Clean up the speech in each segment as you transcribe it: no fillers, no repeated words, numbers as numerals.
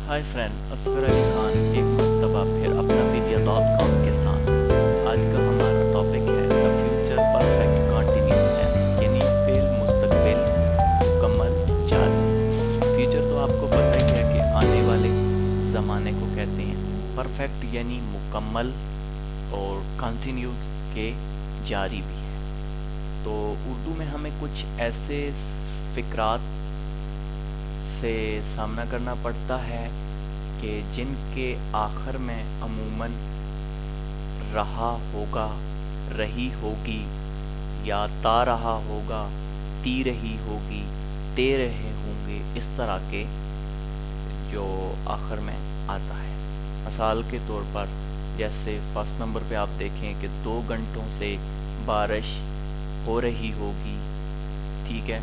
Hi friend, Asghar Ali Khan ایک مرتبہ پھر اپنا media.com کے ساتھ۔ آج کا ہمارا ٹاپک ہے the future perfect continuous tense, یعنی فعل مستقبل مکمل جاری۔ فیوچر تو آپ کو پتہ ہی ہے کہ آنے والے زمانے کو کہتے ہیں، پرفیکٹ یعنی مکمل اور کنٹینیوس کے جاری بھی ہے۔ تو اردو میں ہمیں کچھ ایسے فقرات سے سامنا کرنا پڑتا ہے کہ جن کے آخر میں عموماً رہا ہوگا، رہی ہوگی، یا تا رہا ہوگا، تی رہی ہوگی، تے رہے ہوں گے، اس طرح کے جو آخر میں آتا ہے۔ مثال کے طور پر جیسے فرسٹ نمبر پہ آپ دیکھیں کہ 2 گھنٹوں سے بارش ہو رہی ہوگی، ٹھیک ہے،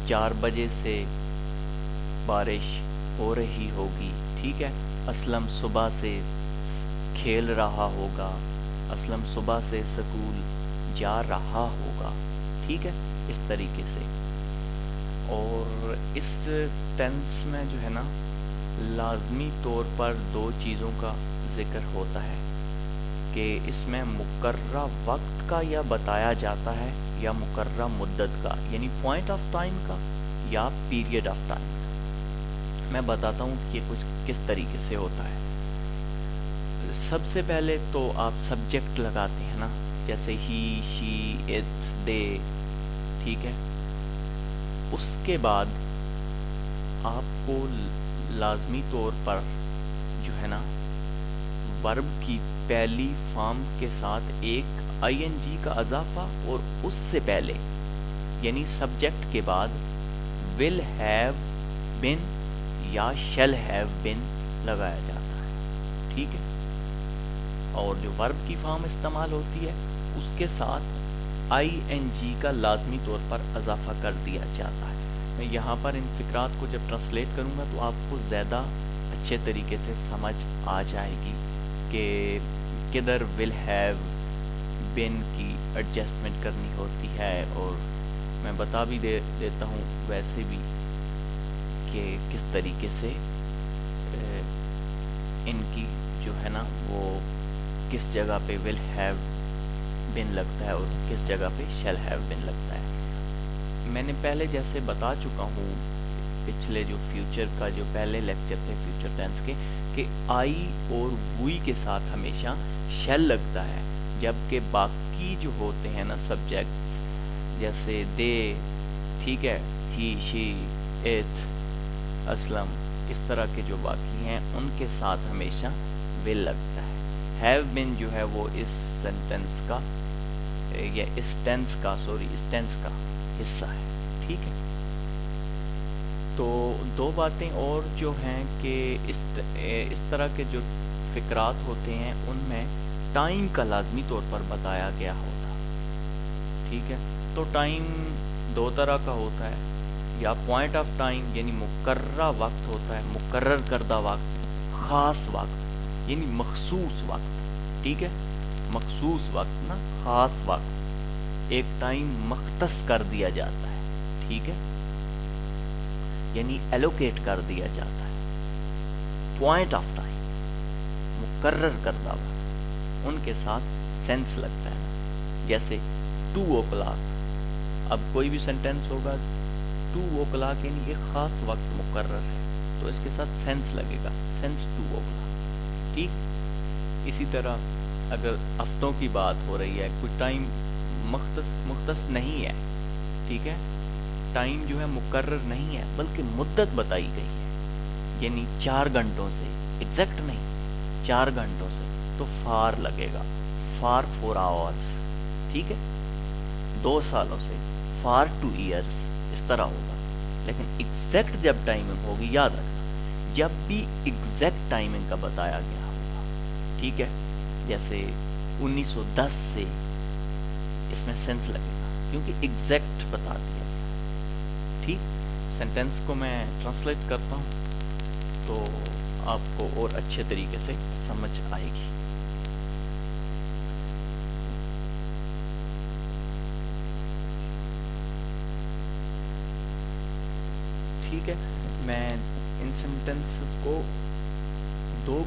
4 بجے سے بارش ہو رہی ہوگی، ٹھیک ہے، اسلم صبح سے کھیل رہا ہوگا، اسلم صبح سے سکول جا رہا ہوگا، ٹھیک ہے، اس طریقے سے۔ اور اس ٹینس میں جو ہے نا لازمی طور پر 2 چیزوں کا ذکر ہوتا ہے کہ اس میں مقررہ وقت کا یا بتایا جاتا ہے یا مقررہ مدت کا، یعنی پوائنٹ آف ٹائم کا یا پیریڈ آف ٹائم کا۔ میں بتاتا ہوں کہ کچھ کس طریقے سے ہوتا ہے۔ سب سے پہلے تو آپ سبجیکٹ لگاتے ہیں نا، جیسے ہی، شی، اٹ، دے، ٹھیک ہے۔ اس کے بعد آپ کو لازمی طور پر جو ہے نا ورب کی پہلی فارم کے ساتھ ایک آئی این جی کا اضافہ، اور اس سے پہلے یعنی سبجیکٹ کے بعد ول ہیو بن یا شیل ہیو بن لگایا جاتا ہے، ٹھیک ہے۔ اور جو ورب کی فارم استعمال ہوتی ہے اس کے ساتھ آئی این جی کا لازمی طور پر اضافہ کر دیا جاتا ہے۔ میں یہاں پر ان فقرات کو جب ٹرانسلیٹ کروں گا تو آپ کو زیادہ اچھے طریقے سے سمجھ آ جائے گی کہ کدھر ول ہیو بن کی ایڈجسٹمنٹ کرنی ہوتی ہے، اور میں بتا بھی دیتا ہوں ویسے بھی کہ کس طریقے سے ان کی جو ہے نا وہ کس جگہ پہ ول ہیو بن لگتا ہے اور کس جگہ پہ شیل ہیو بن لگتا ہے۔ میں نے پہلے جیسے بتا چکا ہوں پچھلے جو فیوچر کا جو پہلے لیکچر تھے فیوچر ٹینس کے، کہ آئی اور وی کے ساتھ ہمیشہ شیل لگتا ہے، جبکہ باقی جو ہوتے ہیں نا سبجیکٹس جیسے دے، ٹھیک ہے، ہی، شی، اٹ، اسلم، اس طرح کے جو باقی ہیں ان کے ساتھ ہمیشہ ول لگتا ہے۔ ہیو بن جو ہے وہ اس سینٹنس کا یا اس ٹینس کا حصہ ہے، ٹھیک ہے۔ تو 2 باتیں اور جو ہیں کہ اس طرح کے جو فقرات ہوتے ہیں ان میں ٹائم کا لازمی طور پر بتایا گیا ہوتا، ٹھیک ہے۔ تو ٹائم 2 طرح کا ہوتا ہے، یا پوائنٹ آف ٹائم یعنی مقررہ وقت ہوتا ہے، مقرر کردہ وقت، خاص وقت یعنی مخصوص وقت، ٹھیک ہے، مخصوص وقت نا، خاص وقت، ایک ٹائم مختص کر دیا جاتا ہے، ٹھیک ہے، یعنی ایلوکیٹ کر دیا جاتا ہے۔ پوائنٹ آف ٹائم مقرر کردہ وقت، ان کے ساتھ سینس لگتا ہے، جیسے 2 o'clock۔ اب کوئی بھی سینٹینس ہوگا 2 o'clock یعنی ایک خاص وقت مقرر ہے تو اس کے ساتھ سینس لگے گا، سینس 2 o'clock، ٹھیک۔ اسی طرح اگر ہفتوں کی بات ہو رہی ہے، کوئی ٹائم مختص نہیں ہے، ٹھیک ہے، ٹائم جو ہے مقرر نہیں ہے بلکہ مدت بتائی گئی ہے، یعنی 4 گھنٹوں سے، ایگزیکٹ نہیں، 4 گھنٹوں سے، تو فار لگے گا، فار 4 hours، ٹھیک ہے۔ 2 سالوں سے، فار 2 years، اس طرح ہوگا۔ لیکن ایگزیکٹ جب ٹائمنگ ہوگی، یاد رکھنا جب بھی ایگزیکٹ ٹائمنگ کا بتایا گیا ہوگا، ٹھیک ہے، جیسے 1910 سے، اس میں سینس لگے گا کیونکہ ایگزیکٹ بتا دیا گیا، ٹھیک۔ سینٹینس کو میں ٹرانسلیٹ کرتا ہوں تو آپ کو اور اچھے طریقے سے سمجھ آئے گی۔ ٹھیک ہے، میں ان سینٹنسز کو 2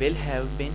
will have been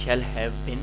shall have been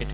it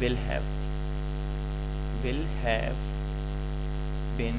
will have been,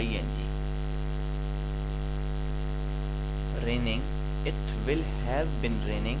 ing. raining, it will have been raining.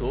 2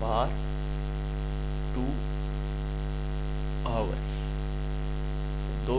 far 2 hours. 2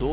2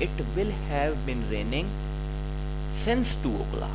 it will have been raining since 2 o'clock.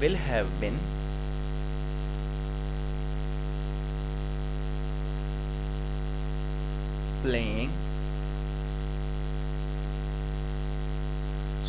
will have been, playing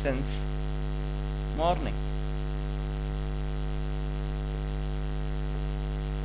since morning.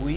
we,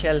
shall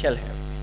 shall have been,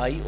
I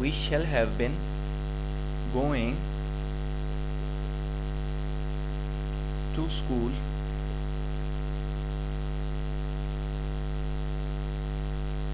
we shall have been going to school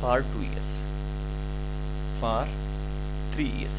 for 2 years, for 3 years.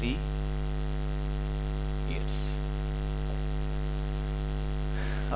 3 years.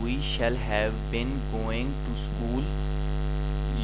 we shall have been going to school.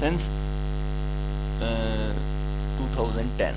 since 2010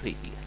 3 years.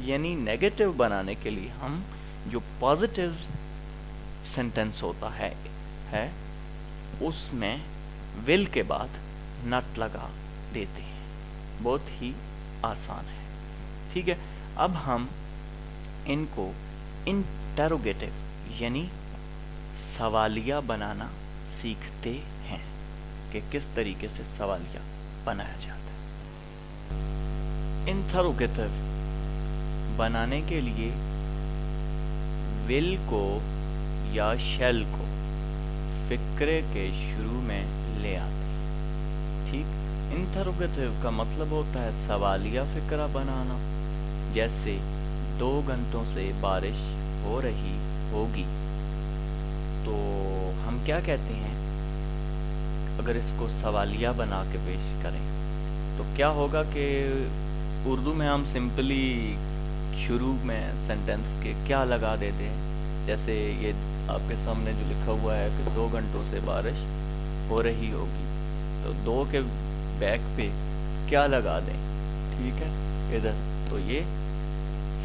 یعنی negative بنانے کے لیے ہم جو positive sentence ہوتا ہے اس میں ول کے بعد نٹ لگا دیتے ہیں. بہت ہی آسان ہے. ٹھیک ہے. اب ہم ان کو انٹروگیٹو یعنی سوالیہ بنانا سیکھتے ہیں کہ کس طریقے سے سوالیہ بنایا جاتا ہے. انٹروگیٹو بنانے کے لیے ول کو یا شیل کو فقرے کے شروع میں لے آتے ہیں. ٹھیک. انٹروگیٹو کا مطلب ہوتا ہے سوالیہ فقرہ بنانا. جیسے 2 گھنٹوں سے بارش ہو رہی ہوگی. تو ہم کیا کہتے ہیں اگر اس کو سوالیہ بنا کے پیش کریں تو کیا ہوگا کہ اردو میں ہم سمپلی شروع میں سینٹینس کے کیا لگا دیتے ہیں. جیسے یہ آپ کے سامنے جو لکھا ہوا ہے کہ 2 گھنٹوں سے بارش ہو رہی ہوگی, تو 2 کے بیک پہ کیا لگا دیں. ٹھیک ہے. ادھر تو یہ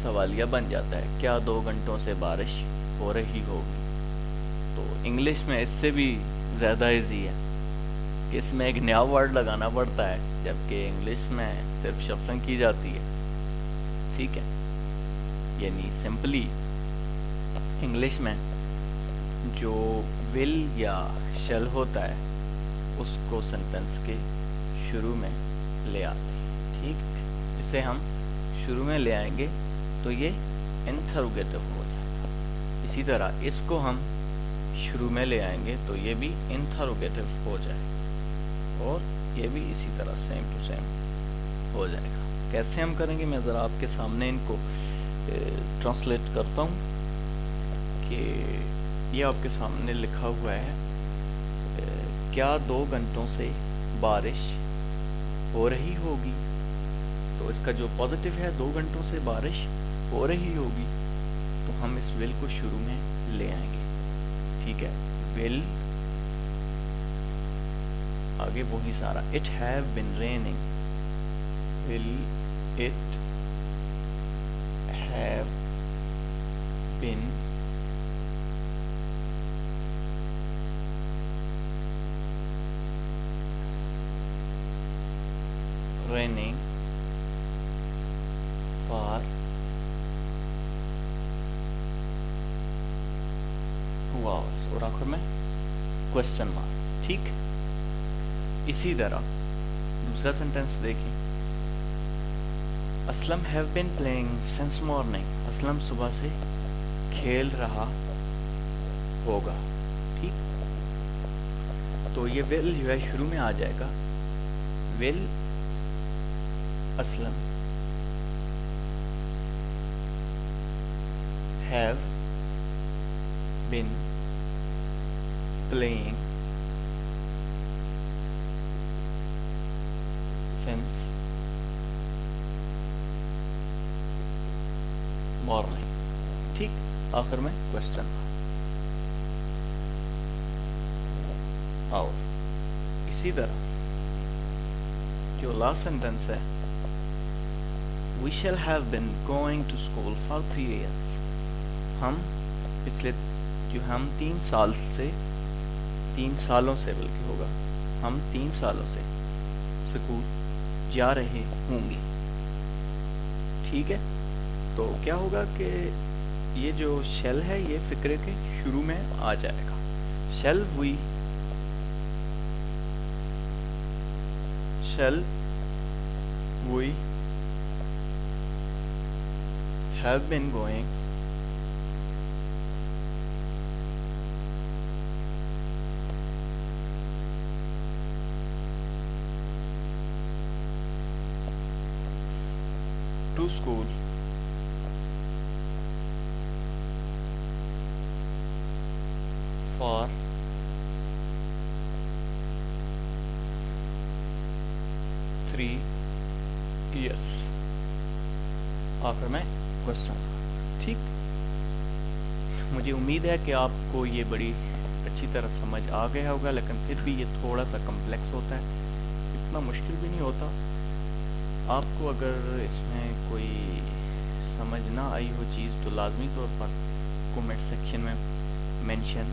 سوالیہ بن جاتا ہے, کیا 2 گھنٹوں سے بارش ہو رہی ہوگی. تو انگلش میں اس سے بھی زیادہ ایزی ہے کہ اس میں ایک نیا ورڈ لگانا پڑتا ہے, جبکہ انگلش میں صرف شفلنگ کی جاتی ہے. ٹھیک ہے. یعنی سمپلی انگلش میں جو ول یا شیل ہوتا ہے اس کو سینٹینس کے شروع میں لے آتے ہیں. ٹھیک. اسے ہم شروع میں لے آئیں گے تو یہ انٹروگیٹو ہو جاتا ہے. اسی طرح اس کو ہم شروع میں لے آئیں گے تو یہ بھی انٹروگیٹو ہو جائے گا, اور یہ بھی اسی طرح سیم ٹو سیم ہو جائے گا. کیسے ہم کریں گے, میں ذرا آپ کے سامنے ان کو ٹرانسلیٹ کرتا ہوں کہ یہ آپ کے سامنے لکھا ہوا ہے کیا 2 گھنٹوں سے بارش ہو رہی ہوگی. تو اس کا جو پازیٹیو ہے 2 گھنٹوں سے بارش ہو رہی ہوگی, تو ہم اس ول کو شروع میں لے آئیں گے. ٹھیک ہے. ول آگے وہی سارا it have been raining. Will it have been raining for hours اور آخر میں کوشچن مارکس. ٹھیک. اسی طرح دوسرا سینٹینس دیکھیں. Aslam have been playing since morning. Aslam صبح سے کھیل رہا ہوگا. ٹھیک. تو یہ ول جو ہے شروع میں آ جائے گا. ول Aslam have been playing since morning. ٹھیک. آخر میں کوشچن. اور اسی طرح جو لاسٹ سینٹینس ہے we shall have been going to school for 3 years. ہم پچھلے جو ہم 3 سالوں سے بلکہ ہوگا ہم 3 سالوں سے اسکول جا رہے ہوں گے. ٹھیک ہے. تو کیا ہوگا کہ یہ جو شیل ہے یہ فقرے کے شروع میں آ جائے گا. shall we have been going to school for 3 years. آخر میں کوشچن. ٹھیک. مجھے امید ہے کہ آپ کو یہ بڑی اچھی طرح سمجھ آ گیا ہوگا, لیکن پھر بھی یہ تھوڑا سا کمپلیکس ہوتا ہے, اتنا مشکل بھی نہیں ہوتا. آپ کو اگر اس میں کوئی سمجھ سمجھ نہ آئی ہو چیز تو لازمی طور پر کومنٹ سیکشن میں مینشن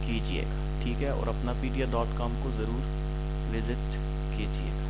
کیجئے گا، ٹھیک ہے، اور اپنا پیڈیا.com کو ضرور وزٹ کیجئے گا۔